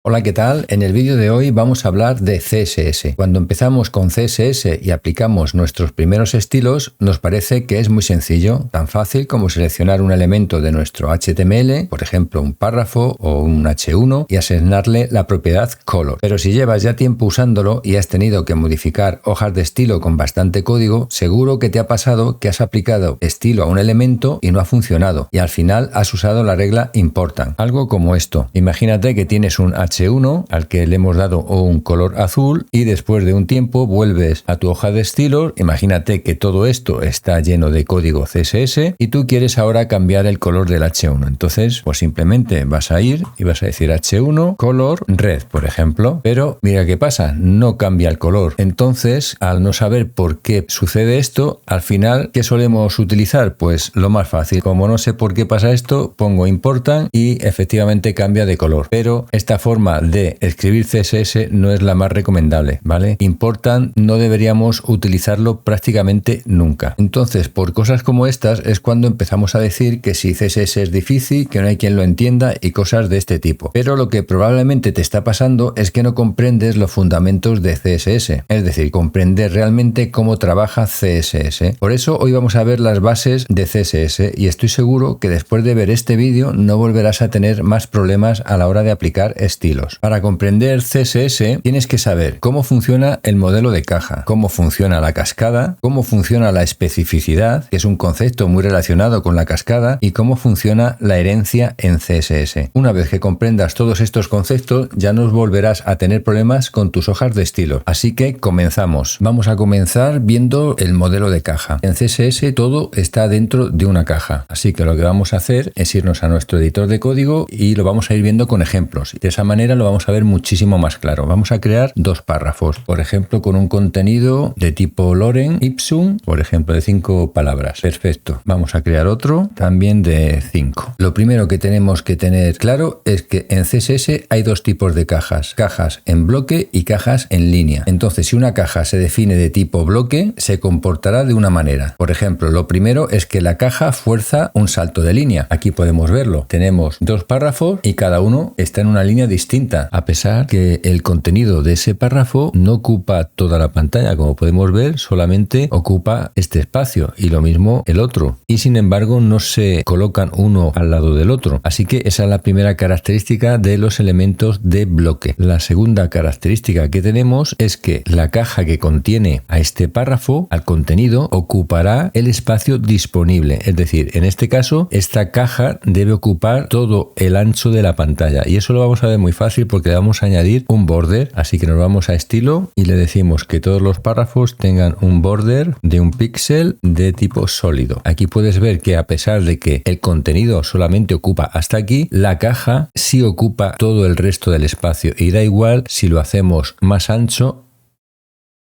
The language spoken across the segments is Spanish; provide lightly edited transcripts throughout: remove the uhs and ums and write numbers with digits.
Hola, ¿qué tal? En el vídeo de hoy vamos a hablar de CSS. Cuando empezamos con CSS y aplicamos nuestros primeros estilos, nos parece que es muy sencillo, tan fácil como seleccionar un elemento de nuestro HTML, por ejemplo un párrafo o un H1, y asignarle la propiedad color. Pero si llevas ya tiempo usándolo y has tenido que modificar hojas de estilo con bastante código, seguro que te ha pasado que has aplicado estilo a un elemento y no ha funcionado, y al final has usado la regla important. Algo como esto. Imagínate que tienes un H1 al que le hemos dado un color azul y después de un tiempo vuelves a tu hoja de estilos. Imagínate que todo esto está lleno de código CSS y tú quieres ahora cambiar el color del H1. Entonces, pues simplemente vas a ir y vas a decir H1 color red, por ejemplo. Pero mira qué pasa, no cambia el color. Entonces, al no saber por qué sucede esto, al final, ¿qué solemos utilizar? Pues lo más fácil. Como no sé por qué pasa esto, pongo important y efectivamente cambia de color. Pero esta forma de escribir CSS no es la más recomendable, ¿vale? Important no deberíamos utilizarlo prácticamente nunca. Entonces, por cosas como estas es cuando empezamos a decir que si CSS es difícil, que no hay quien lo entienda y cosas de este tipo. Pero lo que probablemente te está pasando es que no comprendes los fundamentos de CSS, es decir, comprender realmente cómo trabaja CSS. Por eso hoy vamos a ver las bases de CSS y estoy seguro que después de ver este vídeo no volverás a tener más problemas a la hora de aplicar estilos. Para comprender CSS tienes que saber cómo funciona el modelo de caja, cómo funciona la cascada, cómo funciona la especificidad, que es un concepto muy relacionado con la cascada, y cómo funciona la herencia en CSS. Una vez que comprendas todos estos conceptos, ya no volverás a tener problemas con tus hojas de estilo. Así que comenzamos. Vamos a comenzar viendo el modelo de caja. En CSS todo está dentro de una caja. Así que lo que vamos a hacer es irnos a nuestro editor de código y lo vamos a ir viendo con ejemplos. De esa manera lo vamos a ver muchísimo más claro. Vamos a crear dos párrafos, por ejemplo, con un contenido de tipo Lorem Ipsum, por ejemplo, de 5 palabras. Perfecto. Vamos a crear otro también de 5. Lo primero que tenemos que tener claro es que en CSS hay dos tipos de cajas. Cajas en bloque y cajas en línea. Entonces, si una caja se define de tipo bloque, se comportará de una manera. Por ejemplo, lo primero es que la caja fuerza un salto de línea. Aquí podemos verlo. Tenemos dos párrafos y cada uno está en una línea distinta, a pesar que el contenido de ese párrafo no ocupa toda la pantalla. Como podemos ver, solamente ocupa este espacio y lo mismo el otro. Y sin embargo, no se colocan uno al lado del otro. Así que esa es la primera característica de los elementos de bloque. La segunda característica que tenemos es que la caja que contiene a este párrafo, al contenido, ocupará el espacio disponible. Es decir, en este caso, esta caja debe ocupar todo el ancho de la pantalla. Y eso lo vamos a ver muy fácil porque le vamos a añadir un border. Así que nos vamos a estilo y le decimos que todos los párrafos tengan un border de un píxel de tipo sólido. Aquí puedes ver que a pesar de que el contenido solamente ocupa hasta aquí, la caja sí ocupa todo el resto del espacio y da igual si lo hacemos más ancho,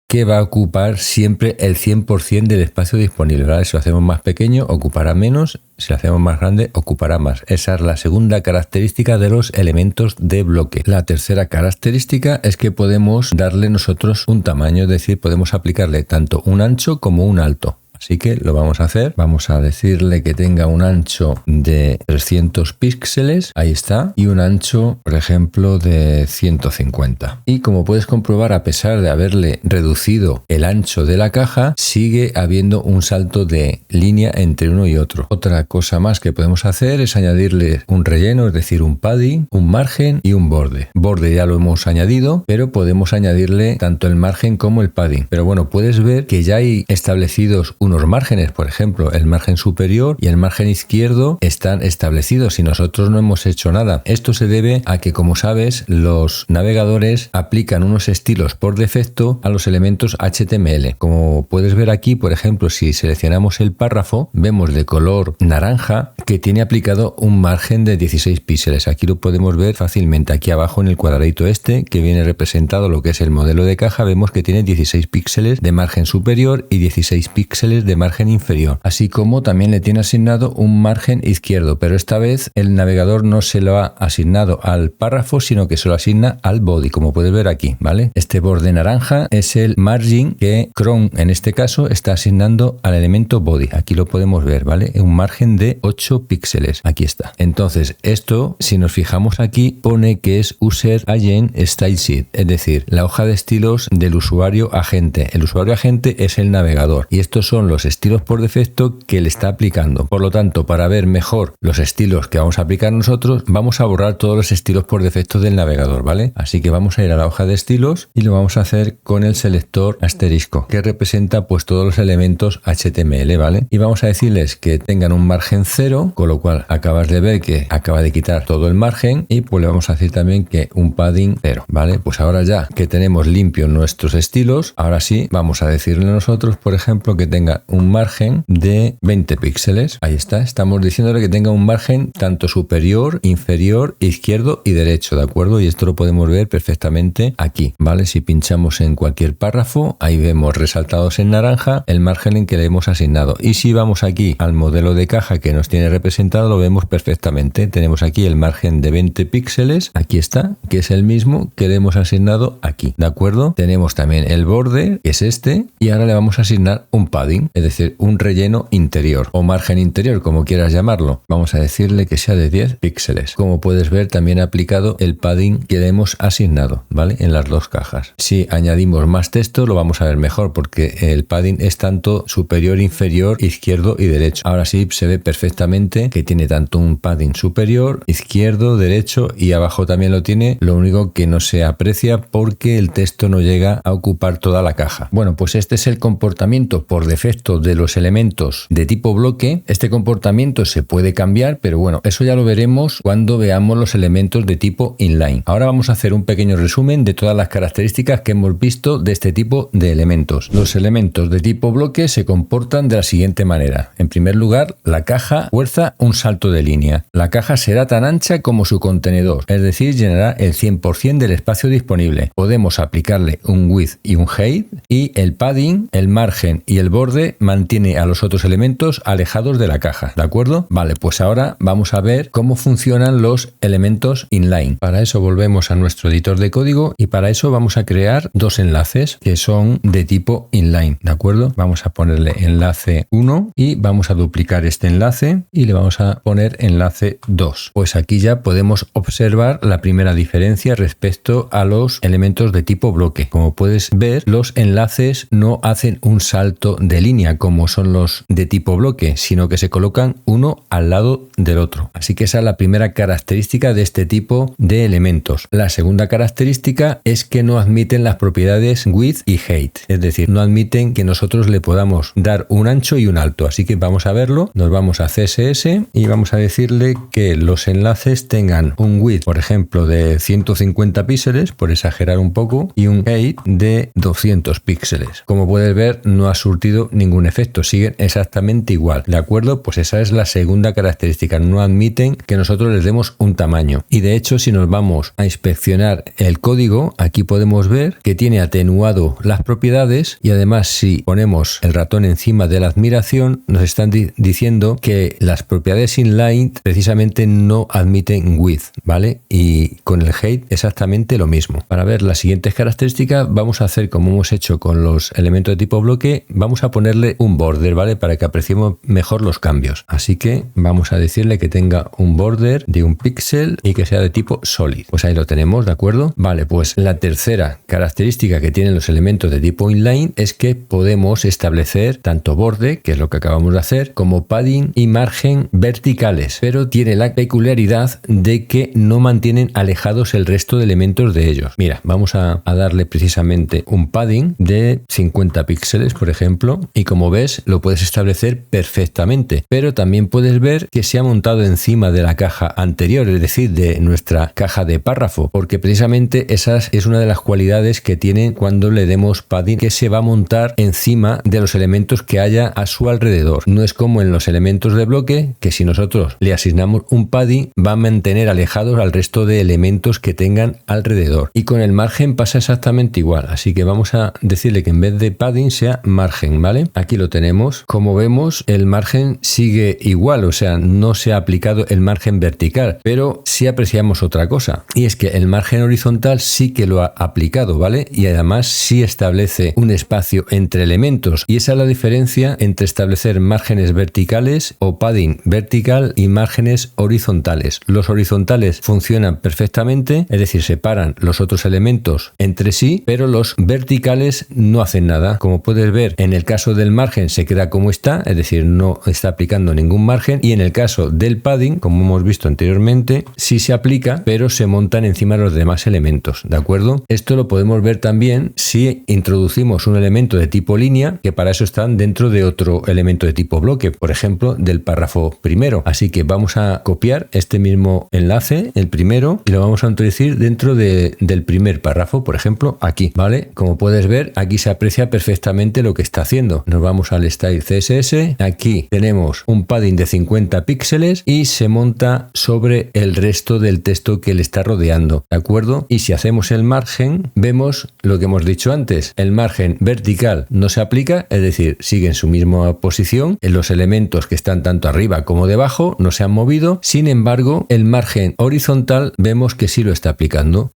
que va a ocupar siempre el 100% del espacio disponible, ¿vale? Si lo hacemos más pequeño, ocupará menos. Si lo hacemos más grande, ocupará más. Esa es la segunda característica de los elementos de bloque. La tercera característica es que podemos darle nosotros un tamaño, es decir, podemos aplicarle tanto un ancho como un alto. Así que lo vamos a hacer. Vamos a decirle que tenga un ancho de 300 píxeles. Ahí está. Y un ancho, por ejemplo, de 150. Y como puedes comprobar, a pesar de haberle reducido el ancho de la caja, sigue habiendo un salto de línea entre uno y otro. Otra cosa más que podemos hacer es añadirle un relleno, es decir, un padding, un margen y un borde. Borde ya lo hemos añadido, pero podemos añadirle tanto el margen como el padding. Pero bueno, puedes ver que ya hay establecidos unos márgenes, por ejemplo, el margen superior y el margen izquierdo están establecidos y nosotros no hemos hecho nada. Esto se debe a que, como sabes, los navegadores aplican unos estilos por defecto a los elementos HTML. Como puedes ver aquí, por ejemplo, si seleccionamos el párrafo, vemos de color naranja que tiene aplicado un margen de 16 píxeles. Aquí lo podemos ver fácilmente. Aquí abajo en el cuadradito este, que viene representado lo que es el modelo de caja, vemos que tiene 16 píxeles de margen superior y 16 píxeles píxeles de margen inferior, así como también le tiene asignado un margen izquierdo, pero esta vez el navegador no se lo ha asignado al párrafo, sino que se lo asigna al body, como puedes ver aquí, ¿vale? Este borde naranja es el margin que Chrome en este caso está asignando al elemento body. Aquí lo podemos ver, ¿vale? Un margen de 8 píxeles. Aquí está. Entonces, esto, si nos fijamos aquí, pone que es User Agent Style Sheet, es decir, la hoja de estilos del usuario agente. El usuario agente es el navegador y estos son los estilos por defecto que le está aplicando. Por lo tanto, para ver mejor los estilos que vamos a aplicar nosotros, vamos a borrar todos los estilos por defecto del navegador, ¿vale? Así que vamos a ir a la hoja de estilos y lo vamos a hacer con el selector asterisco, que representa pues todos los elementos HTML, ¿vale? Y vamos a decirles que tengan un margen 0, con lo cual acabas de ver que acaba de quitar todo el margen, y pues le vamos a decir también que un padding 0, ¿vale? Pues ahora ya que tenemos limpios nuestros estilos, ahora sí vamos a decirle nosotros, por ejemplo, que tenga un margen de 20 píxeles. Ahí está, estamos diciéndole que tenga un margen tanto superior, inferior, izquierdo y derecho, ¿de acuerdo? Y esto lo podemos ver perfectamente aquí, ¿vale? Si pinchamos en cualquier párrafo, ahí vemos resaltados en naranja el margen en que le hemos asignado. Y si vamos aquí al modelo de caja que nos tiene representado, lo vemos perfectamente. Tenemos aquí el margen de 20 píxeles, aquí está, que es el mismo que le hemos asignado aquí, ¿de acuerdo? Tenemos también el borde, que es este, y ahora le vamos a asignar un padding, es decir, un relleno interior o margen interior, como quieras llamarlo. Vamos a decirle que sea de 10 píxeles. Como puedes ver, también ha aplicado el padding que le hemos asignado, ¿vale? En las dos cajas. Si añadimos más texto, lo vamos a ver mejor, porque el padding es tanto superior, inferior, izquierdo y derecho. Ahora sí se ve perfectamente que tiene tanto un padding superior, izquierdo, derecho, y abajo también lo tiene. Lo único que no se aprecia porque el texto no llega a ocupar toda la caja. Bueno, pues este es el comportamiento por defecto de los elementos de tipo bloque. Este comportamiento se puede cambiar, pero bueno, eso ya lo veremos cuando veamos los elementos de tipo inline. Ahora vamos a hacer un pequeño resumen de todas las características que hemos visto de este tipo de elementos. Los elementos de tipo bloque se comportan de la siguiente manera. En primer lugar, la caja fuerza un salto de línea. La caja será tan ancha como su contenedor, es decir, llenará el 100% del espacio disponible. Podemos aplicarle un width y un height, y el padding, el margen y el borde mantiene a los otros elementos alejados de la caja, ¿de acuerdo? Vale, pues ahora vamos a ver cómo funcionan los elementos inline. Para eso volvemos a nuestro editor de código y para eso vamos a crear dos enlaces que son de tipo inline, ¿de acuerdo? Vamos a ponerle enlace 1 y vamos a duplicar este enlace y le vamos a poner enlace 2. Pues aquí ya podemos observar la primera diferencia respecto a los elementos de tipo bloque. Como puedes ver, los enlaces no hacen un salto de línea como son los de tipo bloque, sino que se colocan uno al lado del otro. Así que esa es la primera característica de este tipo de elementos. La segunda característica es que no admiten las propiedades width y height, es decir, no admiten que nosotros le podamos dar un ancho y un alto. Así que vamos a verlo. Nos vamos a CSS y vamos a decirle que los enlaces tengan un width, por ejemplo, de 150 píxeles, por exagerar un poco, y un height de 200 píxeles. Como puedes ver, no ha surtido ningún efecto, siguen exactamente igual, ¿de acuerdo? Pues esa es la segunda característica, no admiten que nosotros les demos un tamaño. Y de hecho, si nos vamos a inspeccionar el código, aquí podemos ver que tiene atenuado las propiedades, y además si ponemos el ratón encima de la admiración, nos están diciendo que las propiedades inline precisamente no admiten width, ¿vale? Y con el height exactamente lo mismo. Para ver las siguientes características, vamos a hacer como hemos hecho con los elementos de tipo bloque, vamos a ponerle un border, ¿vale? Para que apreciemos mejor los cambios. Así que vamos a decirle que tenga un border de un píxel y que sea de tipo solid. Pues ahí lo tenemos, ¿de acuerdo? Vale, pues la tercera característica que tienen los elementos de tipo inline es que podemos establecer tanto borde, que es lo que acabamos de hacer, como padding y margen verticales, pero tiene la peculiaridad de que no mantienen alejados el resto de elementos de ellos. Mira, vamos a darle precisamente un padding de 50 píxeles, por ejemplo, y como ves, lo puedes establecer perfectamente, pero también puedes ver que se ha montado encima de la caja anterior, es decir, de nuestra caja de párrafo, porque precisamente esa es una de las cualidades que tiene cuando le demos padding, que se va a montar encima de los elementos que haya a su alrededor. No es como en los elementos de bloque, que si nosotros le asignamos un padding, va a mantener alejados al resto de elementos que tengan alrededor. Y con el margen pasa exactamente igual, así que vamos a decirle que en vez de padding sea margen, ¿vale? ¿vale? Aquí lo tenemos. Como vemos, el margen sigue igual, o sea, no se ha aplicado el margen vertical, pero sí apreciamos otra cosa, y es que el margen horizontal sí que lo ha aplicado, ¿vale? Y además sí establece un espacio entre elementos, y esa es la diferencia entre establecer márgenes verticales o padding vertical y márgenes horizontales. Los horizontales funcionan perfectamente, es decir, separan los otros elementos entre sí, pero los verticales no hacen nada. Como puedes ver, en el caso del margen se queda como está, es decir, no está aplicando ningún margen, y en el caso del padding, como hemos visto anteriormente, sí se aplica, pero se montan encima de los demás elementos, ¿de acuerdo? Esto lo podemos ver también si introducimos un elemento de tipo línea, que para eso están dentro de otro elemento de tipo bloque, por ejemplo, del párrafo primero. Así que vamos a copiar este mismo enlace, el primero, y lo vamos a introducir dentro del primer párrafo, por ejemplo, aquí, ¿vale? Como puedes ver, aquí se aprecia perfectamente lo que está haciendo. Nos vamos al Style CSS, aquí tenemos un padding de 50 píxeles y se monta sobre el resto del texto que le está rodeando, ¿de acuerdo? Y si hacemos el margen, vemos lo que hemos dicho antes. El margen vertical no se aplica, es decir, sigue en su misma posición. En los elementos que están tanto arriba como debajo no se han movido. Sin embargo, el margen horizontal vemos que sí lo está aplicando.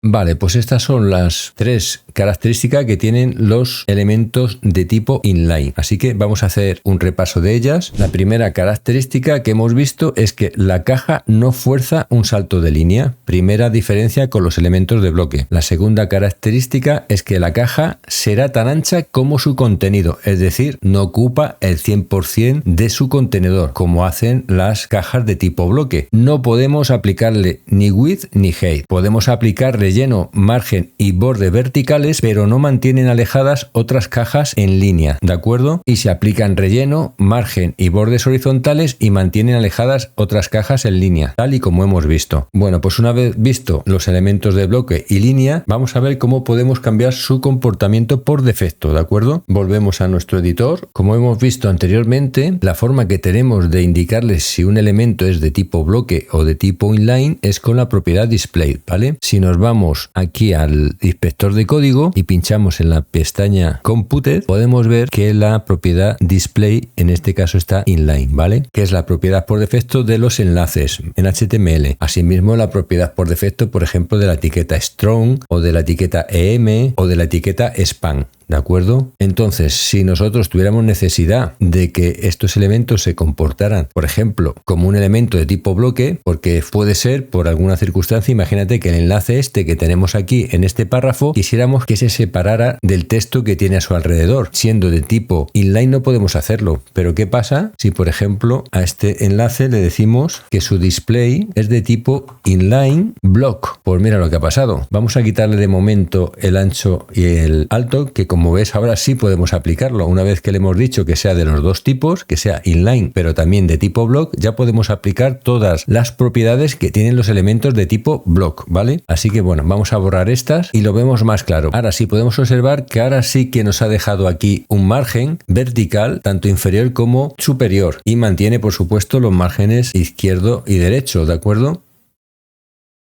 Vale, pues estas son las tres características que tienen los elementos de tipo inline. Así que vamos a hacer un repaso de ellas. La primera característica que hemos visto es que la caja no fuerza un salto de línea. Primera diferencia con los elementos de bloque. La segunda característica es que la caja será tan ancha como su contenido, es decir, no ocupa el 100% de su contenedor, como hacen las cajas de tipo bloque. No podemos aplicarle ni width ni height. Podemos aplicar relleno, margen y borde verticales, pero no mantienen alejadas otras cajas en línea, ¿de acuerdo? Y se aplican relleno, margen y bordes horizontales y mantienen alejadas otras cajas en línea, tal y como hemos visto. Bueno, pues una vez visto los elementos de bloque y línea, vamos a ver cómo podemos cambiar su comportamiento por defecto, ¿de acuerdo? Volvemos a nuestro editor. Como hemos visto anteriormente, la forma que tenemos de indicarles si un elemento es de tipo bloque o de tipo inline es con la propiedad display, ¿vale? Si nos vamos aquí al inspector de código y pinchamos en la pestaña Computed, podemos ver que la propiedad display en este caso está inline, ¿vale? Que es la propiedad por defecto de los enlaces en HTML. Asimismo, la propiedad por defecto, por ejemplo, de la etiqueta strong o de la etiqueta EM o de la etiqueta span. ¿De acuerdo? Entonces, si nosotros tuviéramos necesidad de que estos elementos se comportaran, por ejemplo, como un elemento de tipo bloque, porque puede ser por alguna circunstancia, imagínate que el enlace este que tenemos aquí en este párrafo, quisiéramos que se separara del texto que tiene a su alrededor. Siendo de tipo inline no podemos hacerlo, pero ¿qué pasa si, por ejemplo, a este enlace le decimos que su display es de tipo inline block? Pues mira lo que ha pasado. Vamos a quitarle de momento el ancho y el alto, que como ves ahora sí podemos aplicarlo. Una vez que le hemos dicho que sea de los dos tipos, que sea inline pero también de tipo block, ya podemos aplicar todas las propiedades que tienen los elementos de tipo block, ¿vale? Así que bueno, vamos a borrar estas y lo vemos más claro. Ahora sí podemos observar que ahora sí que nos ha dejado aquí un margen vertical tanto inferior como superior y mantiene por supuesto los márgenes izquierdo y derecho, ¿de acuerdo?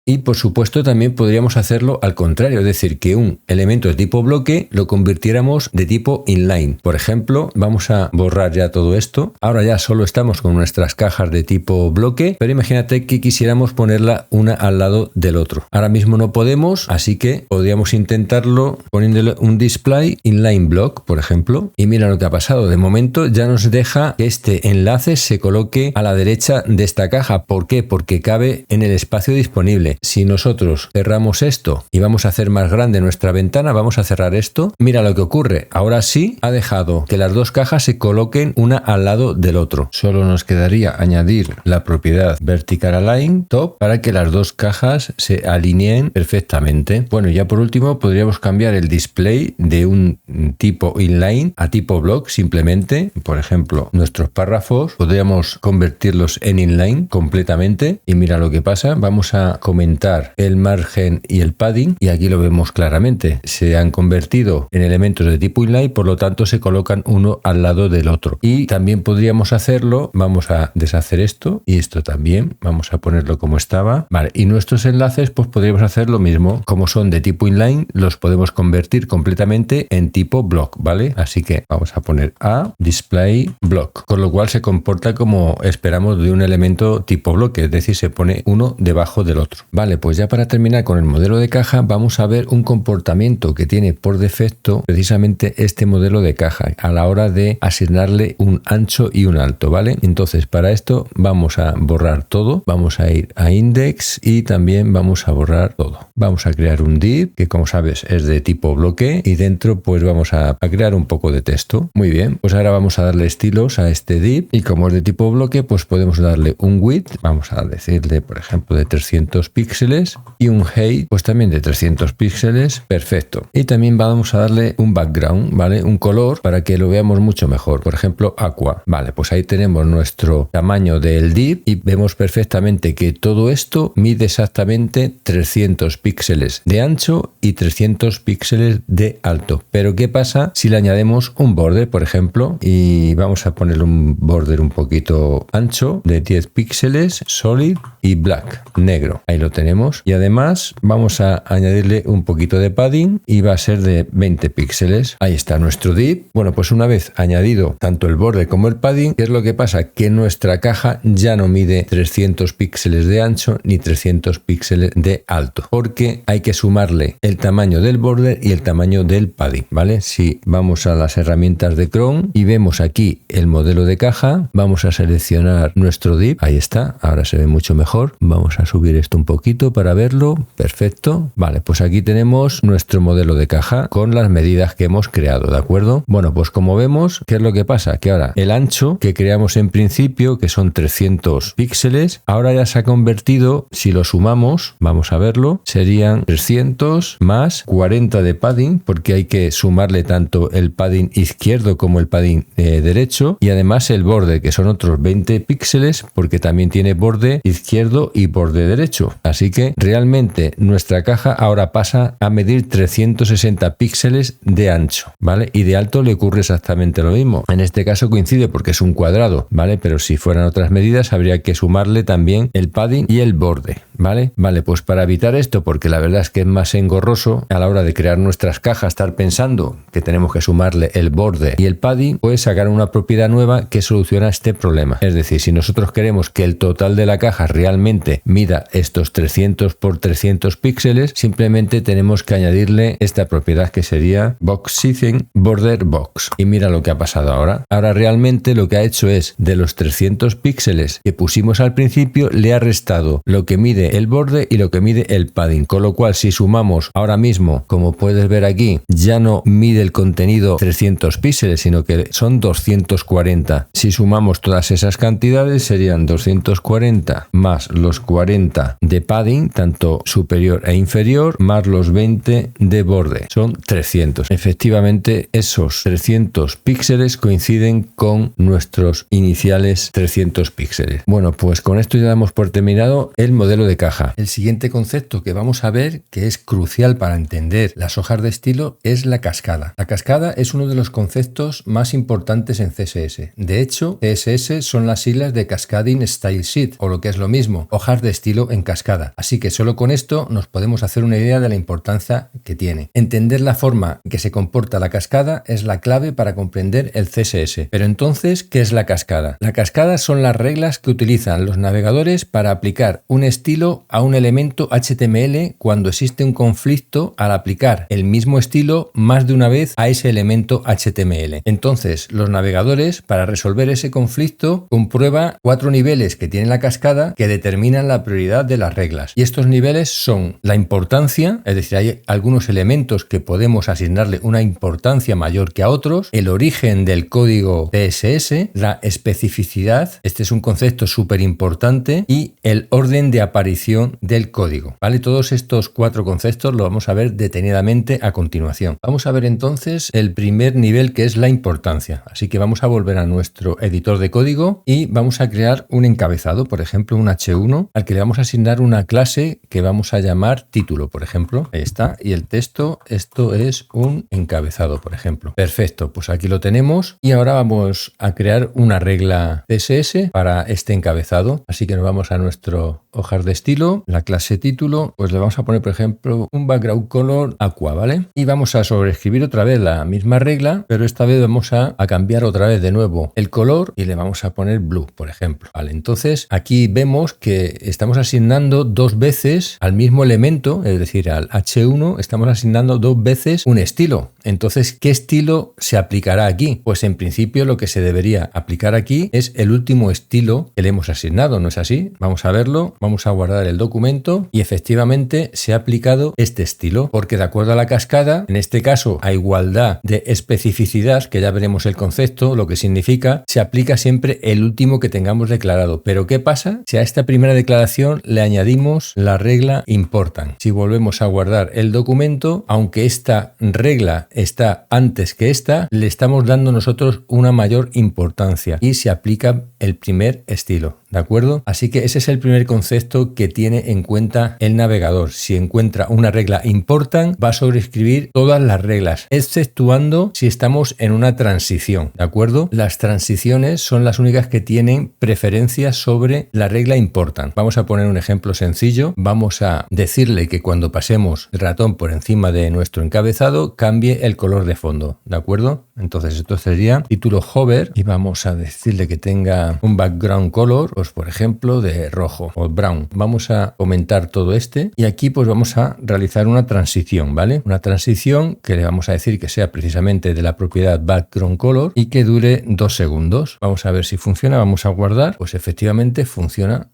Y por supuesto también podríamos hacerlo al contrario, es decir, que un elemento de tipo bloque lo convirtiéramos de tipo inline. Por ejemplo, vamos a borrar ya todo esto. Ahora ya solo estamos con nuestras cajas de tipo bloque, pero imagínate que quisiéramos ponerla una al lado del otro. Ahora mismo no podemos, así que podríamos intentarlo poniéndole un display inline block, por ejemplo. Y mira lo que ha pasado. De momento ya nos deja que este enlace se coloque a la derecha de esta caja. ¿Por qué? Porque cabe en el espacio disponible. Si nosotros cerramos esto y vamos a hacer más grande nuestra ventana, vamos a cerrar esto, mira lo que ocurre. Ahora sí ha dejado que las dos cajas se coloquen una al lado del otro. Solo nos quedaría añadir la propiedad vertical align top para que las dos cajas se alineen perfectamente. Bueno, ya por último podríamos cambiar el display de un tipo inline a tipo block simplemente. Por ejemplo, nuestros párrafos podríamos convertirlos en inline completamente y mira lo que pasa. Vamos a comentar aumentar el margen y el padding, y aquí lo vemos claramente. Se han convertido en elementos de tipo inline, por lo tanto se colocan uno al lado del otro. Y también podríamos hacerlo, vamos a deshacer esto y esto también, vamos a ponerlo como estaba. Vale, y nuestros enlaces pues podríamos hacer lo mismo. Como son de tipo inline, los podemos convertir completamente en tipo block, ¿vale? Así que vamos a poner a display block, con lo cual se comporta como esperamos de un elemento tipo bloque, es decir, se pone uno debajo del otro. Vale, pues ya para terminar con el modelo de caja, vamos a ver un comportamiento que tiene por defecto precisamente este modelo de caja a la hora de asignarle un ancho y un alto, ¿vale? Entonces para esto vamos a borrar todo, vamos a ir a index y también vamos a borrar todo. Vamos a crear un div que, como sabes, es de tipo bloque, y dentro pues vamos a crear un poco de texto. Muy bien, pues ahora vamos a darle estilos a este div, y como es de tipo bloque pues podemos darle un width, vamos a decirle por ejemplo de 300 píxeles, y un height pues también de 300 píxeles. Perfecto. Y también vamos a darle un background, ¿vale? Un color para que lo veamos mucho mejor, por ejemplo aqua. Vale, pues ahí tenemos nuestro tamaño del div y vemos perfectamente que todo esto mide exactamente 300 píxeles de ancho y 300 píxeles de alto. Pero ¿qué pasa si le añadimos un border, por ejemplo? Y vamos a ponerle un border un poquito ancho de 10 píxeles, solid y black, negro. Ahí lo tenemos. Y además vamos a añadirle un poquito de padding y va a ser de 20 píxeles. Ahí está nuestro div. Bueno, pues una vez añadido tanto el border como el padding, ¿qué es lo que pasa? Que nuestra caja ya no mide 300 píxeles de ancho ni 300 píxeles de alto, porque hay que sumarle el tamaño del border y el tamaño del padding, ¿vale? Si vamos a las herramientas de Chrome y vemos aquí el modelo de caja, vamos a seleccionar nuestro div. Ahí está, ahora se ve mucho mejor. Vamos a subir esto un poquito para verlo. Perfecto. Vale, pues aquí tenemos nuestro modelo de caja con las medidas que hemos creado, ¿de acuerdo? Bueno, pues como vemos, ¿qué es lo que pasa? Que ahora el ancho que creamos en principio, que son 300 píxeles, ahora ya se ha convertido, si lo sumamos, vamos a verlo, serían 300 más 40 de padding, porque hay que sumarle tanto el padding izquierdo como el padding derecho, y además el borde, que son otros 20 píxeles, porque también tiene borde izquierdo y borde derecho. Así que realmente nuestra caja ahora pasa a medir 360 píxeles de ancho, ¿vale? Y de alto le ocurre exactamente lo mismo. En este caso coincide porque es un cuadrado, ¿vale? Pero si fueran otras medidas habría que sumarle también el padding y el borde, ¿vale? Vale, pues para evitar esto, porque la verdad es que es más engorroso a la hora de crear nuestras cajas estar pensando que tenemos que sumarle el borde y el padding, pues sacar una propiedad nueva que soluciona este problema. Es decir, si nosotros queremos que el total de la caja realmente mida estos 300 por 300 píxeles, simplemente tenemos que añadirle esta propiedad que sería box sizing border box. Y mira lo que ha pasado ahora. Ahora realmente lo que ha hecho es, de los 300 píxeles que pusimos al principio, le ha restado lo que mide el borde y lo que mide el padding, con lo cual si sumamos ahora mismo, como puedes ver aquí, ya no mide el contenido 300 píxeles, sino que son 240. Si sumamos todas esas cantidades serían 240 más los 40 de padding, tanto superior e inferior, más los 20 de borde, son 300. Efectivamente, esos 300 píxeles coinciden con nuestros iniciales 300 píxeles. Bueno, pues con esto ya damos por terminado el modelo de caja. El siguiente concepto que vamos a ver, que es crucial para entender las hojas de estilo, es la cascada. La cascada es uno de los conceptos más importantes en CSS. De hecho, CSS son las siglas de Cascading Style Sheet, o lo que es lo mismo, hojas de estilo en cascada. Así que solo con esto nos podemos hacer una idea de la importancia que tiene. Entender la forma en que se comporta la cascada es la clave para comprender el CSS. Pero entonces, ¿qué es la cascada? La cascada son las reglas que utilizan los navegadores para aplicar un estilo a un elemento HTML cuando existe un conflicto al aplicar el mismo estilo más de una vez a ese elemento HTML. Entonces, los navegadores, para resolver ese conflicto, comprueba 4 niveles que tiene la cascada que determinan la prioridad de las reglas. Y estos niveles son la importancia, es decir, hay algunos elementos que podemos asignarle una importancia mayor que a otros, el origen del código CSS, la especificidad, este es un concepto súper importante, y el orden de aparición del código, ¿vale? Todos estos 4 conceptos los vamos a ver detenidamente a continuación. Vamos a ver entonces el primer nivel, que es la importancia. Así que vamos a volver a nuestro editor de código y vamos a crear un encabezado, por ejemplo un H1, al que le vamos a asignar una clase que vamos a llamar título, por ejemplo. Ahí está. Y el texto, esto es un encabezado, por ejemplo. Perfecto, pues aquí lo tenemos. Y ahora vamos a crear una regla CSS para este encabezado. Así que nos vamos a nuestro hojar de estilo, la clase título, pues le vamos a poner, por ejemplo, un background color aqua, ¿vale? Y vamos a sobreescribir otra vez la misma regla, pero esta vez vamos a cambiar otra vez de nuevo el color y le vamos a poner blue, por ejemplo. Vale, entonces aquí vemos que estamos asignando dos veces al mismo elemento, es decir, al H1 estamos asignando dos veces un estilo. Entonces, ¿qué estilo se aplicará aquí? Pues en principio lo que se debería aplicar aquí es el último estilo que le hemos asignado, ¿no es así? Vamos a verlo, vamos a guardar el documento y efectivamente se ha aplicado este estilo, porque de acuerdo a la cascada, en este caso a igualdad de especificidad, que ya veremos el concepto, lo que significa, se aplica siempre el último que tengamos declarado. Pero ¿qué pasa si a esta primera declaración le añadimos la regla important? Si volvemos a guardar el documento, aunque esta regla está antes que esta, le estamos dando nosotros una mayor importancia y se aplica el primer estilo, ¿de acuerdo? Así que ese es el primer concepto que tiene en cuenta el navegador. Si encuentra una regla important, va a sobreescribir todas las reglas, exceptuando si estamos en una transición, ¿de acuerdo? Las transiciones son las únicas que tienen preferencia sobre la regla important. Vamos a poner un ejemplo sencillo. Vamos a decirle que cuando pasemos el ratón por encima de nuestro encabezado, cambie el color de fondo, ¿de acuerdo? Entonces esto sería título hover y vamos a decirle que tenga un background color, pues por ejemplo de rojo o brown. Vamos a comentar todo y aquí pues vamos a realizar una transición, ¿vale? Una transición que le vamos a decir que sea precisamente de la propiedad background color y que dure 2 segundos. Vamos a ver si funciona, vamos a guardar, pues efectivamente funciona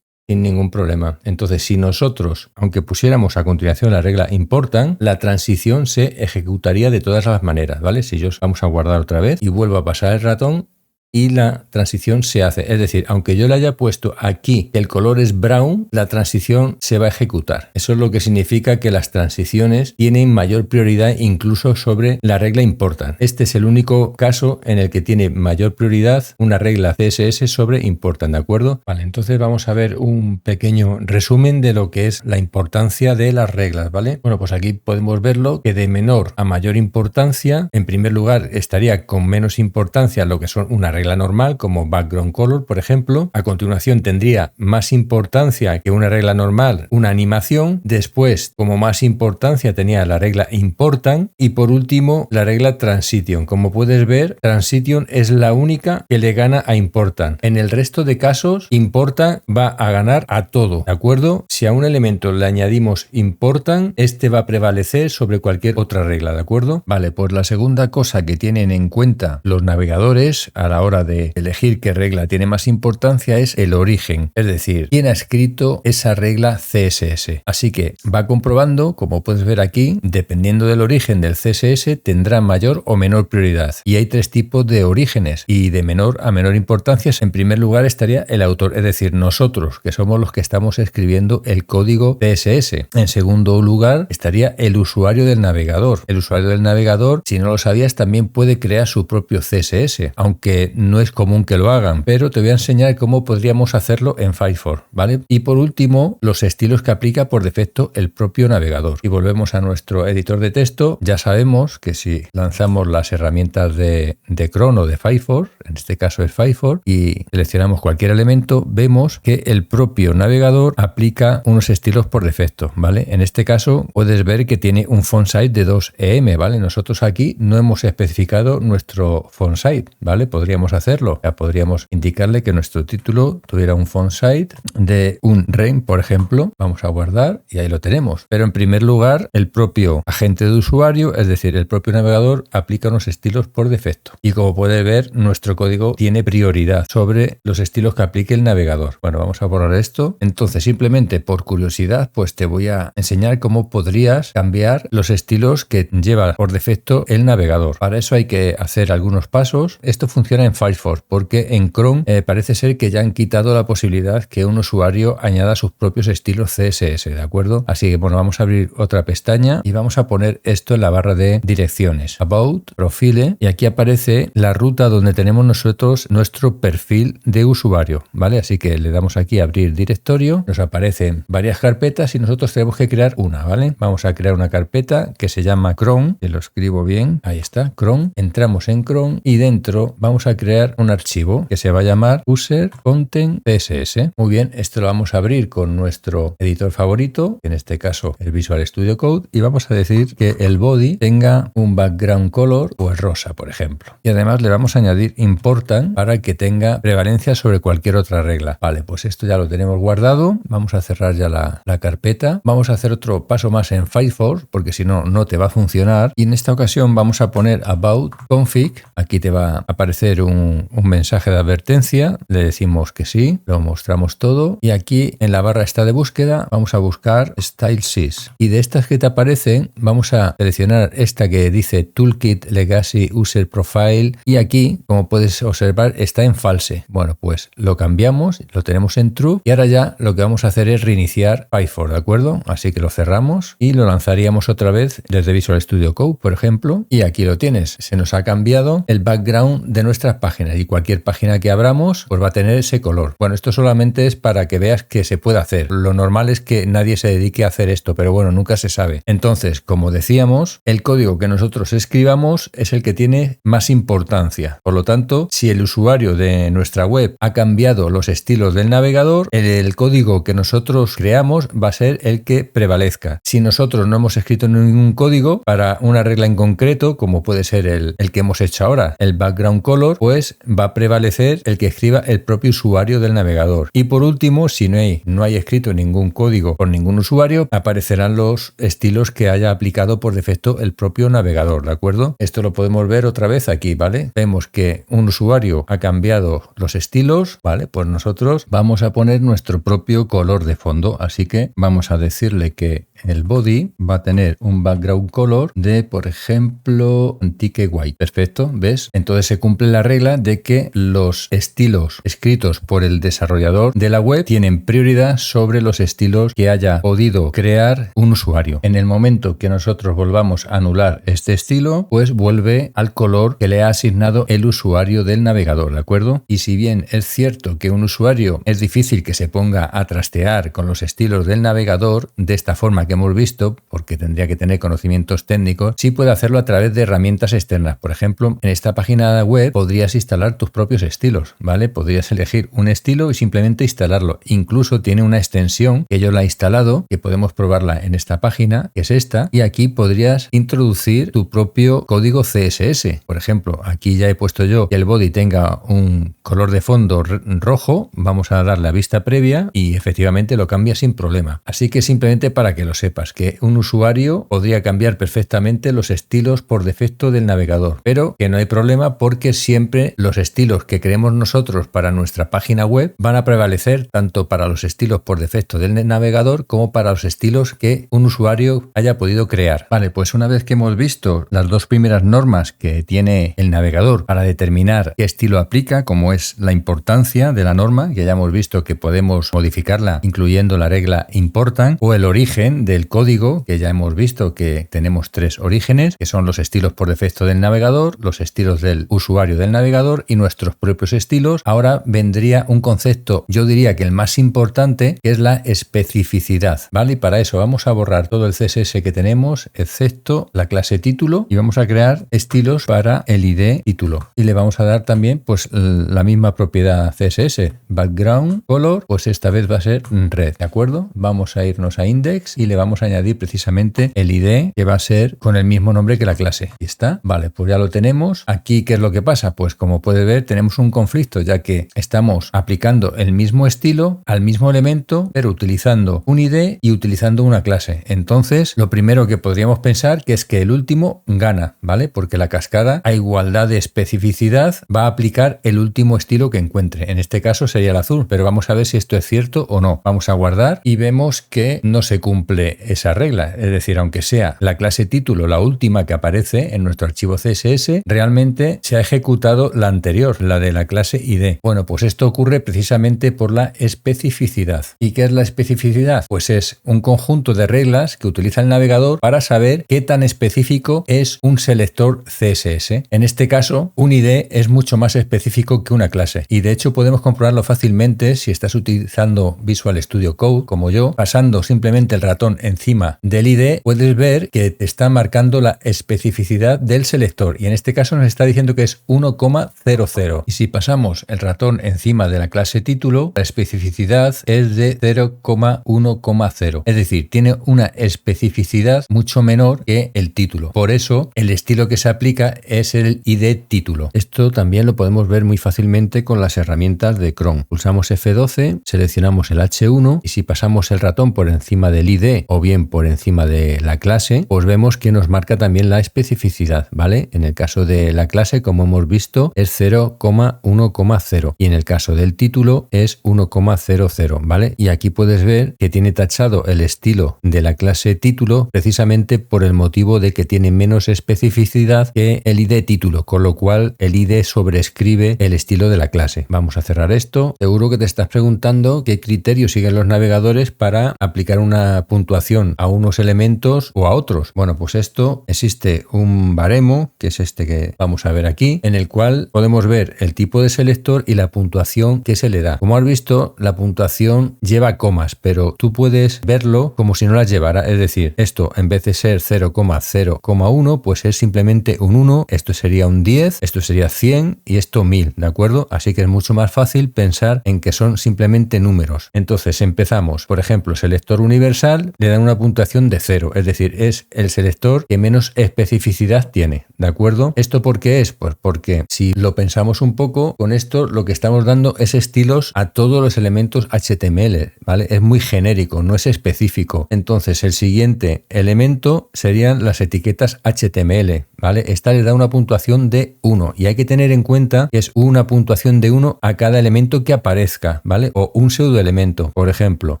sin ningún problema. Entonces, si nosotros, aunque pusiéramos a continuación la regla important, la transición se ejecutaría de todas las maneras, ¿vale? Si yo vamos a guardar otra vez y vuelvo a pasar el ratón y la transición se hace. Es decir, aunque yo le haya puesto aquí que el color es brown, la transición se va a ejecutar. Eso es lo que significa que las transiciones tienen mayor prioridad incluso sobre la regla important. Este es el único caso en el que tiene mayor prioridad una regla CSS sobre important, ¿de acuerdo? Vale, entonces vamos a ver un pequeño resumen de lo que es la importancia de las reglas, ¿vale? Bueno, pues aquí podemos verlo que de menor a mayor importancia, en primer lugar estaría con menos importancia lo que son una regla normal como background color, por ejemplo. A continuación tendría más importancia que una regla normal una animación. Después, como más importancia, tenía la regla important y por último la regla transition. Como puedes ver, transition es la única que le gana a important. En el resto de casos, important va a ganar a todo, ¿de acuerdo? Si a un elemento le añadimos important, este va a prevalecer sobre cualquier otra regla, ¿de acuerdo? Vale, pues la segunda cosa que tienen en cuenta los navegadores a la hora de elegir qué regla tiene más importancia es el origen, es decir, quién ha escrito esa regla CSS. Así que va comprobando, como puedes ver aquí, dependiendo del origen del CSS tendrá mayor o menor prioridad. Y hay 3 tipos de orígenes y de menor a menor importancia. En primer lugar estaría el autor, es decir, nosotros, que somos los que estamos escribiendo el código CSS. En segundo lugar estaría el usuario del navegador. El usuario del navegador, si no lo sabías, también puede crear su propio CSS, aunque no es común que lo hagan, pero te voy a enseñar cómo podríamos hacerlo en Firefox, ¿vale? Y por último, los estilos que aplica por defecto el propio navegador. Y volvemos a nuestro editor de texto. Ya sabemos que si lanzamos las herramientas de Chrome o de Firefox, en este caso es Firefox, y seleccionamos cualquier elemento, vemos que el propio navegador aplica unos estilos por defecto, ¿vale? En este caso puedes ver que tiene un font size de 2 EM, ¿vale? Nosotros aquí no hemos especificado nuestro font size, ¿vale? Podríamos hacerlo. Ya podríamos indicarle que nuestro título tuviera un font size de un REM, por ejemplo. Vamos a guardar y ahí lo tenemos. Pero en primer lugar, el propio agente de usuario, es decir, el propio navegador, aplica unos estilos por defecto. Y como puede ver, nuestro código tiene prioridad sobre los estilos que aplique el navegador. Bueno, vamos a borrar esto. Entonces, simplemente por curiosidad, pues te voy a enseñar cómo podrías cambiar los estilos que lleva por defecto el navegador. Para eso hay que hacer algunos pasos. Esto funciona en Firefox, porque en Chrome parece ser que ya han quitado la posibilidad que un usuario añada sus propios estilos CSS, ¿de acuerdo? Así que bueno, vamos a abrir otra pestaña y vamos a poner esto en la barra de direcciones. About, Profile, y aquí aparece la ruta donde tenemos nosotros nuestro perfil de usuario, ¿vale? Así que le damos aquí a abrir directorio, nos aparecen varias carpetas y nosotros tenemos que crear una, ¿vale? Vamos a crear una carpeta que se llama Chrome, que lo escribo bien, ahí está, Chrome. Entramos en Chrome y dentro vamos a crear un archivo que se va a llamar User Content CSS. Muy bien, esto lo vamos a abrir con nuestro editor favorito, en este caso el Visual Studio Code, y vamos a decir que el body tenga un background color o el rosa, por ejemplo. Y además le vamos a añadir important para que tenga prevalencia sobre cualquier otra regla. Vale, pues esto ya lo tenemos guardado. Vamos a cerrar ya la carpeta. Vamos a hacer otro paso más en Firefox, porque si no, no te va a funcionar. Y en esta ocasión vamos a poner About Config. Aquí te va a aparecer un mensaje de advertencia. Le decimos que sí, lo mostramos todo. Y aquí en la barra esta de búsqueda vamos a buscar Style Sys. Y de estas que te aparecen, vamos a seleccionar esta que dice Toolkit Legacy User Profile. Y aquí, como puedes observar, está en false. Bueno, pues lo cambiamos, lo tenemos en true. Y ahora ya lo que vamos a hacer es reiniciar Firefox, ¿de acuerdo? Así que lo cerramos y lo lanzaríamos otra vez desde Visual Studio Code, por ejemplo. Y aquí lo tienes. Se nos ha cambiado el background de nuestras páginas y cualquier página que abramos pues va a tener ese color. Bueno, esto solamente es para que veas que se puede hacer. Lo normal es que nadie se dedique a hacer esto, pero bueno, nunca se sabe. Entonces, como decíamos, el código que nosotros escribamos es el que tiene más importancia. Por lo tanto, si el usuario de nuestra web ha cambiado los estilos del navegador, el código que nosotros creamos va a ser el que prevalezca. Si nosotros no hemos escrito ningún código para una regla en concreto, como puede ser el que hemos hecho ahora, el background color, pues va a prevalecer el que escriba el propio usuario del navegador. Y por último, si no hay escrito ningún código por ningún usuario, aparecerán los estilos que haya aplicado por defecto el propio navegador, ¿de acuerdo? Esto lo podemos ver otra vez aquí, ¿vale? Vemos que un usuario ha cambiado los estilos, ¿vale? Pues nosotros vamos a poner nuestro propio color de fondo, así que vamos a decirle que el body va a tener un background color de, por ejemplo, antique white. Perfecto, ¿ves? Entonces se cumple la regla de que los estilos escritos por el desarrollador de la web tienen prioridad sobre los estilos que haya podido crear un usuario. En el momento que nosotros volvamos a anular este estilo, pues vuelve al color que le ha asignado el usuario del navegador, ¿de acuerdo? Y si bien es cierto que un usuario es difícil que se ponga a trastear con los estilos del navegador de esta forma que hemos visto, porque tendría que tener conocimientos técnicos, sí puede hacerlo a través de herramientas externas. Por ejemplo, en esta página web podrías instalar tus propios estilos, ¿vale? Podrías elegir un estilo y simplemente instalarlo. Incluso tiene una extensión que yo la he instalado, que podemos probarla en esta página, que es esta, y aquí podrías introducir tu propio código CSS. Por ejemplo, aquí ya he puesto yo que el body tenga un color de fondo rojo, vamos a darle a vista previa y efectivamente lo cambia sin problema. Así que simplemente para que lo sepas, que un usuario podría cambiar perfectamente los estilos por defecto del navegador, pero que no hay problema porque siempre los estilos que creemos nosotros para nuestra página web van a prevalecer tanto para los estilos por defecto del navegador como para los estilos que un usuario haya podido crear. Vale, pues una vez que hemos visto las dos primeras normas que tiene el navegador para determinar qué estilo aplica, como es la importancia de la norma, que ya hemos visto que podemos modificarla incluyendo la regla important, o el origen del código, que ya hemos visto que tenemos tres orígenes, que son los estilos por defecto del navegador, los estilos del usuario del navegador y nuestros propios estilos. Ahora vendría un concepto, yo diría que el más importante, que es la especificidad, ¿vale? Y para eso vamos a borrar todo el CSS que tenemos, excepto la clase título, y vamos a crear estilos para el ID título. Y le vamos a dar también pues la misma propiedad CSS, background color, pues esta vez va a ser red, ¿de acuerdo? Vamos a irnos a index y le vamos a añadir precisamente el ID, que va a ser con el mismo nombre que la clase. ¿Y está? Vale, pues ya lo tenemos. Aquí, ¿qué es lo que pasa? Pues como puede ver, tenemos un conflicto, ya que estamos aplicando el mismo estilo al mismo elemento, pero utilizando un ID y utilizando una clase. Entonces, lo primero que podríamos pensar que es que el último gana, ¿vale? Porque la cascada, a igualdad de especificidad, va a aplicar el último estilo que encuentre. En este caso sería el azul, pero vamos a ver si esto es cierto o no. Vamos a guardar y vemos que no se cumple esa regla. Es decir, aunque sea la clase título la última que aparece en nuestro archivo CSS, realmente se ha ejecutado aplicado la anterior, la de la clase ID. Bueno, pues esto ocurre precisamente por la especificidad. ¿Y qué es la especificidad? Pues es un conjunto de reglas que utiliza el navegador para saber qué tan específico es un selector CSS. En este caso, un ID es mucho más específico que una clase y de hecho podemos comprobarlo fácilmente si estás utilizando Visual Studio Code como yo. Pasando simplemente el ratón encima del ID puedes ver que te está marcando la especificidad del selector y en este caso nos está diciendo que es 1,00 y si pasamos el ratón encima de la clase título, la especificidad es de 0,1,0, es decir, tiene una especificidad mucho menor que el título. Por eso el estilo que se aplica es el ID título. Esto también lo podemos ver muy fácilmente con las herramientas de Chrome. Pulsamos F12, seleccionamos el H1 y si pasamos el ratón por encima del ID o bien por encima de la clase, pues vemos que nos marca también la especificidad, ¿vale? En el caso de la clase, como hemos visto, es 0,1,0 y en el caso del título es 1,00, ¿vale? Y aquí puedes ver que tiene tachado el estilo de la clase título precisamente por el motivo de que tiene menos especificidad que el ID título, con lo cual el ID sobrescribe el estilo de la clase. Vamos a cerrar esto. Seguro que te estás preguntando qué criterios siguen los navegadores para aplicar una puntuación a unos elementos o a otros. Bueno, pues esto existe un baremo, que es este que vamos a ver aquí, en el cual podemos ver el tipo de selector y la puntuación que se le da. Como has visto, la puntuación lleva comas, pero tú puedes verlo como si no las llevara, es decir, esto en vez de ser 0,0,1, pues es simplemente un 1, esto sería un 10, esto sería 100 y esto 1000, ¿de acuerdo? Así que es mucho más fácil pensar en que son simplemente números. Entonces empezamos, por ejemplo, selector universal le dan una puntuación de 0, es decir, es el selector que menos especificidad tiene, ¿de acuerdo? ¿Esto por qué es? Pues porque si lo pensamos un poco, con esto lo que estamos dando es estilos a todos los elementos HTML, ¿vale? Es muy genérico, no es específico. Entonces el siguiente elemento serían las etiquetas HTML, ¿vale? Esta le da una puntuación de 1 y hay que tener en cuenta que es una puntuación de 1 a cada elemento que aparezca, ¿vale? O un pseudoelemento. Por ejemplo,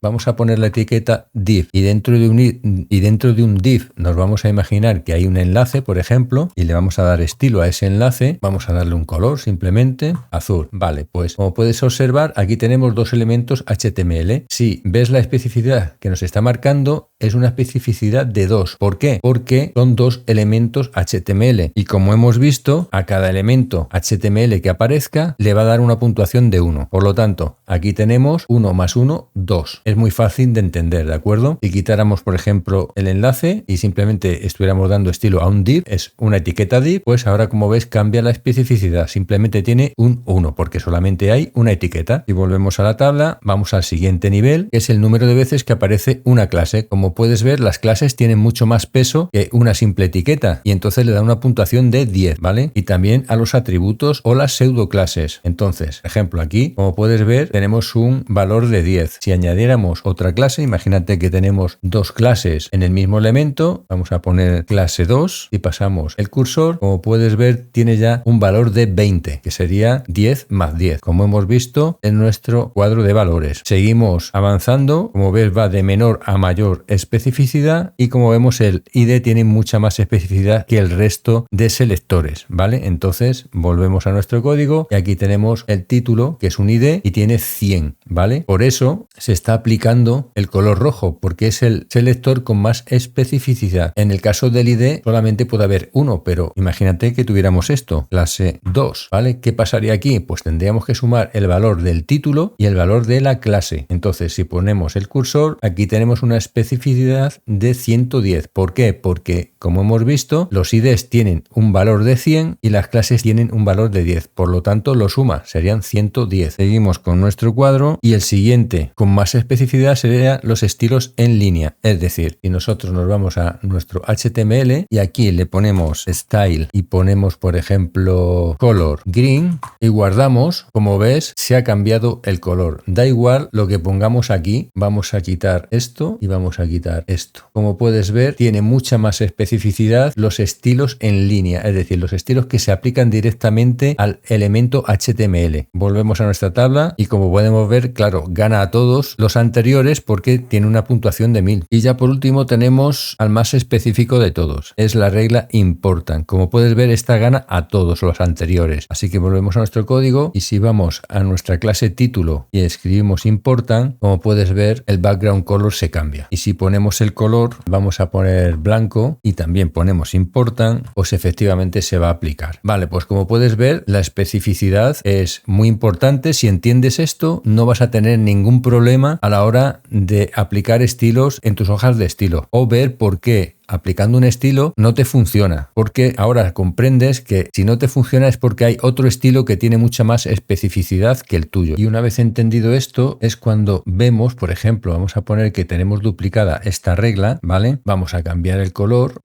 vamos a poner la etiqueta div y dentro de un div nos vamos a imaginar que hay un enlace, por ejemplo, y le vamos a dar estilo a ese enlace. Vamos a darle un color simplemente azul. Vale, pues como puedes observar, aquí tenemos dos elementos HTML. Si ves la especificidad que nos está marcando, es una especificidad de 2. ¿Por qué? Porque son dos elementos HTML y como hemos visto, a cada elemento HTML que aparezca le va a dar una puntuación de 1. Por lo tanto, aquí tenemos 1 más 1, 2. Es muy fácil de entender, ¿de acuerdo? Si quitáramos, por ejemplo, el enlace y simplemente estuviéramos dando estilo a un div, es una etiqueta div, pues ahora como ves cambia la especificidad. Simplemente tiene un 1 porque solamente hay una etiqueta. Si volvemos a la tabla, vamos al siguiente nivel, que es el número de veces que aparece una clase. Como puedes ver, las clases tienen mucho más peso que una simple etiqueta y entonces le da una puntuación de 10, ¿vale? Y también a los atributos o las pseudoclases. Entonces, ejemplo aquí, como puedes ver, tenemos un valor de 10. Si añadiéramos otra clase, imagínate que tenemos dos clases en el mismo elemento, vamos a poner clase 2 y pasamos el cursor, como puedes ver, tiene ya un valor de 20, que sería 10 más 10, como hemos visto en nuestro cuadro de valores. Seguimos avanzando, como ves va de menor a mayor especificidad y como vemos el ID tiene mucha más especificidad que el resto de selectores, ¿vale? Entonces volvemos a nuestro código y aquí tenemos el título, que es un ID y tiene 100, ¿vale? Por eso se está aplicando el color rojo, porque es el selector con más especificidad. En el caso del ID solamente puede haber uno, pero imagínate que tuviéramos esto, clase 2, ¿vale? ¿Qué pasaría aquí? Pues tendríamos que sumar el valor del título y el valor de la clase. Entonces, si ponemos el cursor, aquí tenemos una especificidad de 110. ¿Por qué? Porque, como hemos visto, los IDs tienen un valor de 100 y las clases tienen un valor de 10. Por lo tanto, lo suma, serían 110. Seguimos con nuestro cuadro y el siguiente con más especificidad serían los estilos en línea. Es decir, si nosotros nos vamos a nuestro HTML y aquí le ponemos style y ponemos, por ejemplo, color green y guardamos, como ves, se ha cambiado el color. Da igual lo que pongamos aquí, vamos a quitar esto y vamos a quitar esto. Como puedes ver, tiene mucha más especificidad los estilos en línea, es decir, los estilos que se aplican directamente al elemento HTML. Volvemos a nuestra tabla y como podemos ver, claro, gana a todos los anteriores porque tiene una puntuación de 1000. Y ya por último tenemos al más específico de todos, es la regla important. Como puedes ver, esta gana a todos los anteriores. Así que volvemos a nuestro código y si vamos a nuestra clase título y escribimos important, como puedes ver, el background color se cambia. Y si ponemos el color, vamos a poner blanco y también ponemos important, pues efectivamente se va a aplicar. Vale, pues como puedes ver, la especificidad es muy importante. Si entiendes esto, no vas a tener ningún problema a la hora de aplicar estilos en tus hojas de estilo o ver por qué aplicando un estilo no te funciona, porque ahora comprendes que si no te funciona es porque hay otro estilo que tiene mucha más especificidad que el tuyo. Y una vez entendido esto es cuando vemos, por ejemplo, vamos a poner que tenemos duplicada esta regla, ¿vale? Vamos a cambiar el color,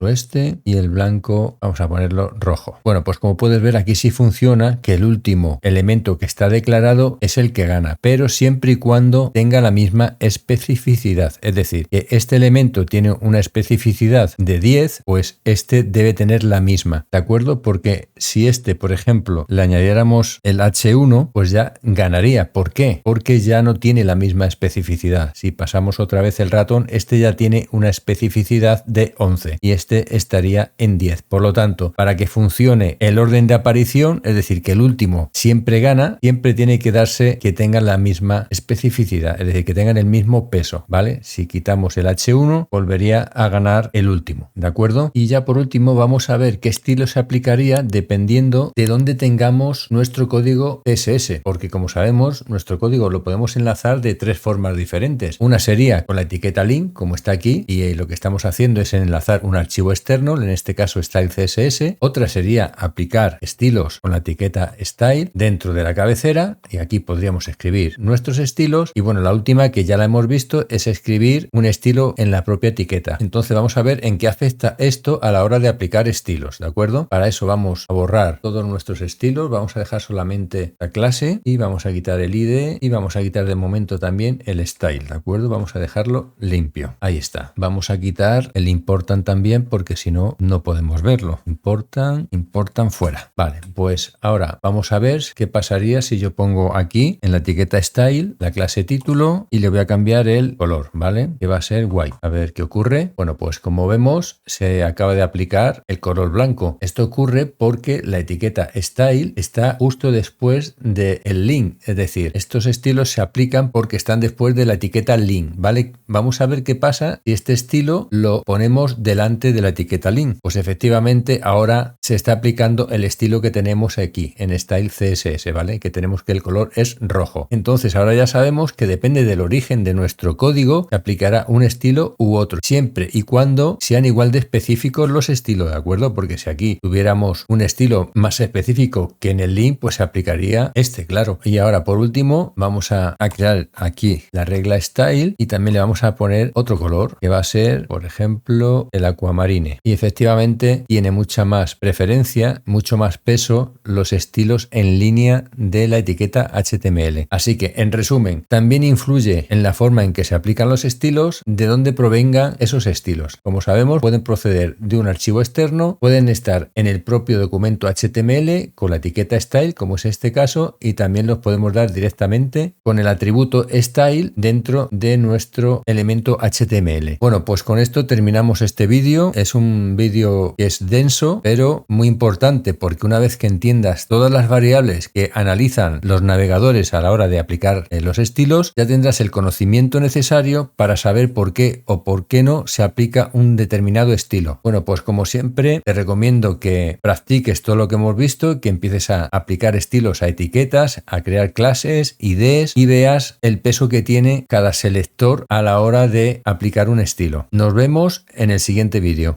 y el blanco vamos a ponerlo rojo. Bueno, pues como puedes ver aquí sí funciona que el último elemento que está declarado es el que gana, pero siempre y cuando tenga la misma especificidad, es decir, que este elemento tiene una especificidad de 10, pues este debe tener la misma, ¿de acuerdo? Porque si este, por ejemplo, le añadiéramos el H1, pues ya ganaría. ¿Por qué? Porque ya no tiene la misma especificidad. Si pasamos otra vez el ratón, este ya tiene una especificidad de 11 y este estaría en 10. Por lo tanto, para que funcione el orden de aparición, es decir, que el último siempre gana, siempre tiene que darse que tengan la misma especificidad, es decir, que tengan el mismo peso, ¿vale? Si quitamos el H1, volvería a ganar el último. ¿De acuerdo? Y ya por último vamos a ver qué estilo se aplicaría dependiendo de dónde tengamos nuestro código CSS, porque como sabemos nuestro código lo podemos enlazar de tres formas diferentes. Una sería con la etiqueta link, como está aquí, y lo que estamos haciendo es enlazar un archivo externo, en este caso style CSS. Otra sería aplicar estilos con la etiqueta style dentro de la cabecera, y aquí podríamos escribir nuestros estilos. Y bueno, la última que ya la hemos visto es escribir un estilo en la propia etiqueta. Entonces vamos a ver en qué afecta esto a la hora de aplicar estilos, ¿de acuerdo? Para eso vamos a borrar todos nuestros estilos, vamos a dejar solamente la clase y vamos a quitar el ID y vamos a quitar de momento también el style, ¿de acuerdo? Vamos a dejarlo limpio. Ahí está. Vamos a quitar el important también porque si no, no podemos verlo. Important fuera. Vale, pues ahora vamos a ver qué pasaría si yo pongo aquí en la etiqueta style la clase título y le voy a cambiar el color, ¿vale? Que va a ser white. A ver qué ocurre. Bueno, pues como vemos, se acaba de aplicar el color blanco. Esto ocurre porque la etiqueta style está justo después del link, es decir, estos estilos se aplican porque están después de la etiqueta link, ¿vale? Vamos a ver qué pasa si este estilo lo ponemos delante de la etiqueta link. Pues efectivamente ahora se está aplicando el estilo que tenemos aquí en style CSS, ¿vale? Que tenemos que el color es rojo. Entonces ahora ya sabemos que depende del origen de nuestro código, se aplicará un estilo u otro, siempre y cuando sean igual de específicos los estilos, ¿de acuerdo? Porque si aquí tuviéramos un estilo más específico que en el link, pues se aplicaría este, claro. Y ahora por último vamos a crear aquí la regla style y también le vamos a poner otro color que va a ser, por ejemplo, el aquamarine. Y efectivamente tiene mucha más preferencia, mucho más peso los estilos en línea de la etiqueta HTML. Así que en resumen, también influye en la forma en que se aplican los estilos de dónde provengan esos estilos. Como sabemos, pueden proceder de un archivo externo, pueden estar en el propio documento HTML con la etiqueta style, como es este caso, y también los podemos dar directamente con el atributo style dentro de nuestro elemento HTML. Bueno, pues con esto terminamos este vídeo. Es un vídeo que es denso, pero muy importante, porque una vez que entiendas todas las variables que analizan los navegadores a la hora de aplicar los estilos, ya tendrás el conocimiento necesario para saber por qué o por qué no se aplica un determinado estilo. Bueno, pues como siempre te recomiendo que practiques todo lo que hemos visto, que empieces a aplicar estilos a etiquetas, a crear clases, IDs y veas el peso que tiene cada selector a la hora de aplicar un estilo. Nos vemos en el siguiente vídeo.